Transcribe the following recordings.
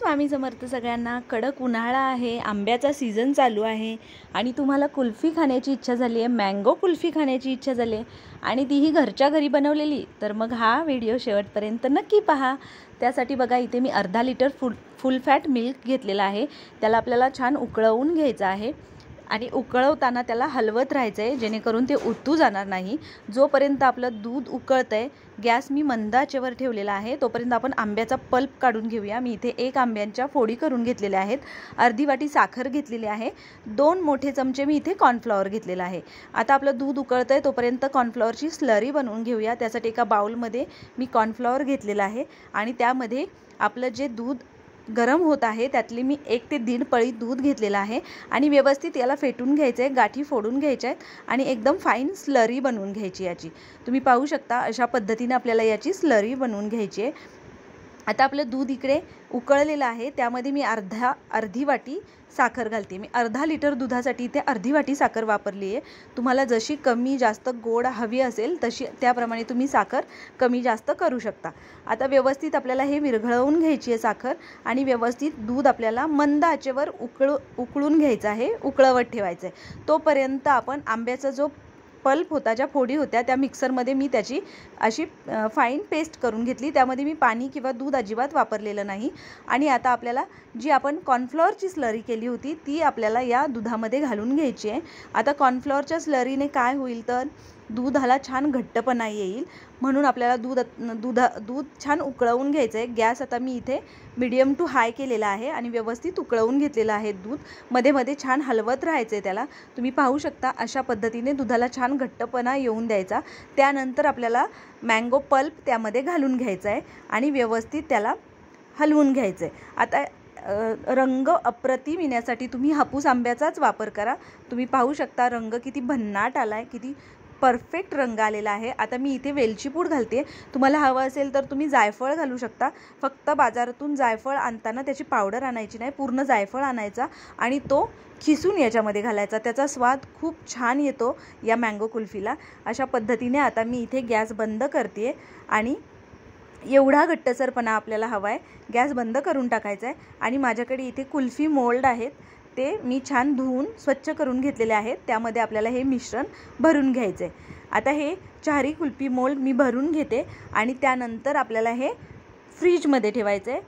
स्वामी समर्थ सगळ्यांना। कडक उन्हाळा आहे, आंब्याचा सीझन चालू आहे आणि तुम्हाला कुल्फी खाण्याची इच्छा झाली आहे, मँगो कुल्फी खाण्याची इच्छा झाली आहे आणि तीही घरच्या घरी बनवलेली, तर मग हा व्हिडिओ शेवटपर्यंत नक्की पहा। त्यासाठी बघा इथे मी अर्धा लिटर फुल फॅट मिल्क घेतलेला आहे। त्याला आपल्याला छान उकळवून घ्यायचं आहे आणि उकळवताना त्याला हलवत राहायचं आहे जेणेकरून ते उतू जाणार नाही। जोपर्यंत आपलं दूध उकळतंय, गॅस मी मंद आचेवर ठेवलेला आहे, तोपर्यंत आपण आंब्याचा पल्प काढून घेऊया। मी इथे 1 आंब्यांच्या फोडी करून घेतलेल्या आहेत, अर्धी वाटी साखर घेतलेली आहे, 2 मोठे चमचे मी इथे कॉर्नफ्लॉवर घेतलेला आहे। आता आपलं दूध उकळतंय तोपर्यंत कॉर्नफ्लॉवरची स्लरी बनवून घेऊया। त्यासाठी एका बाउलमध्ये मी कॉर्नफ्लॉवर घेतलेला आहे आणि त्यामध्ये आपलं जे दूध गरम होत आहे त्यातली मी 1 ते 1.5 पळी दूध घेतलेला आहे आणि व्यवस्थित याला फेटून घ्यायचे आहे, गाठी फोडून घ्यायच्या आहेत आणि एकदम फाईन स्लरी बनवून घ्यायची याची। तुम्ही पाहू शकता अशा पद्धतीने आपल्याला याची स्लरी बनवून घ्यायची आहे। आता आपलं दूध इकडे उकळलेलं आहे, त्यामध्ये मी अर्धी वाटी साखर घालते। मी अर्धा लिटर दुधासाठी इथे अर्धी वाटी साखर वापरली आहे। तुम्हाला जशी कमी जास्त गोड हवी असेल तशी त्याप्रमाणे तुम्ही साखर कमी जास्त करू शकता। आता व्यवस्थित आपल्याला हे विरघळवून घ्यायची आहे साखर आणि व्यवस्थित दूध आपल्याला मंद आचेवर उकळून घ्यायचं आहे, उकळवत ठेवायचं आहे। तोपर्यंत आपण आंब्याचा जो पल्प होता, ज्या फोडी होत्या त्या मिक्सरमध्ये मी त्याची अशी फाईन पेस्ट करून घेतली। त्यामध्ये मी पाणी किंवा दूध अजिबात वापरलेलं नाही आणि आता आपल्याला जी आपण कॉर्नफ्लॉवरची स्लरी केली होती ती आपल्याला या दुधामध्ये घालून घ्यायची आहे। आता कॉर्नफ्लॉवरच्या स्लरीने काय होईल तर दुधाला छान घट्टपणा येईल, म्हणून आपल्याला दूध छान उकळवून घ्यायचं आहे। गॅस आता मी इथे मीडियम टू हाय केलेला आहे आणि व्यवस्थित उकळवून घेतलेलं आहे दूध। मध्ये मध्ये छान हलवत राहायचं आहे त्याला। तुम्ही पाहू शकता अशा पद्धतीने दुधाला छान घट्टपणा येऊन द्यायचा। त्यानंतर आपल्याला मँगो पल्प त्यामध्ये घालून घ्यायचा आहे आणि व्यवस्थित त्याला हलवून घ्यायचं आहे। आता रंग अप्रतिम येण्यासाठी तुम्ही हापूस आंब्याचाच वापर करा। तुम्ही पाहू शकता रंग किती भन्नाट आला आहे, किती परफेक्ट रंग आलेला आहे। आता मी इथे वेलची पूड घालते, तुम्हाला हवं असेल तर तुम्ही जायफळ घालू शकता। फक्त बाजारातून जायफळ आणताना त्याची पावडर आणायची नाही, पूर्ण जायफळ आणायचा आणि तो खिसून याच्यामध्ये घालायचा, त्याचा स्वाद खूप छान येतो या मँगो कुल्फीला। अशा पद्धतीने आता मी इथे गॅस बंद करते आणि एवढा घट्टसरपणा आपल्याला हवा आहे, गॅस बंद करून टाकायचा आहे आणि माझ्याकडे इथे कुल्फी मोल्ड आहेत, ते मी छान धुवून स्वच्छ करून घेतलेले आहेत। त्यामध्ये आपल्याला हे मिश्रण भरून घ्यायचे आहे। आता हे 4 कुल्फी मोल्ड मी भरून घेते आणि त्यानंतर आपल्याला हे फ्रीजमध्ये ठेवायचं आहे,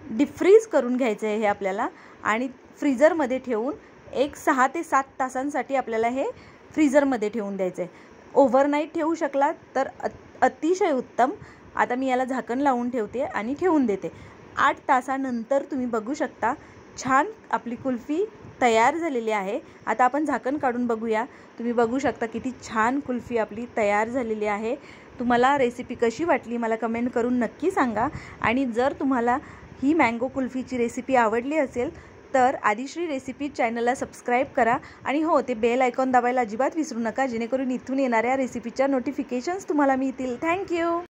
डीप फ्रीज करून घ्यायचं आहे हे आपल्याला आणि फ्रीजरमध्ये ठेवून 6 ते 7 तासांसाठी आपल्याला हे फ्रीजरमध्ये ठेवून द्यायचं आहे। ओव्हरनाईट ठेवू शकला तर अतिशय उत्तम। आता मी याला झाकण लावून ठेवते आणि ठेवून देते। 8 तासानंतर तुम्ही बघू शकता छान आपली कुल्फी तयार झालेली आहे। आता आपण झाकण काढून बघूया। तुम्ही बघू शकता किती छान कुल्फी आपली तयार झालेली आहे। तुम्हाला रेसिपी कशी वाटली मला कमेंट करून नक्की सांगा आणि जर तुम्हाला ही मँगो कुल्फीची रेसिपी आवडली असेल तर आदिश्री रेसिपी चॅनलला सबस्क्राईब करा आणि हो, ते बेल आयकॉन दाबायला अजिबात विसरू नका, जेणेकरून इथून येणाऱ्या रेसिपीच्या नोटिफिकेशन्स तुम्हाला मिळतील। थँक्यू।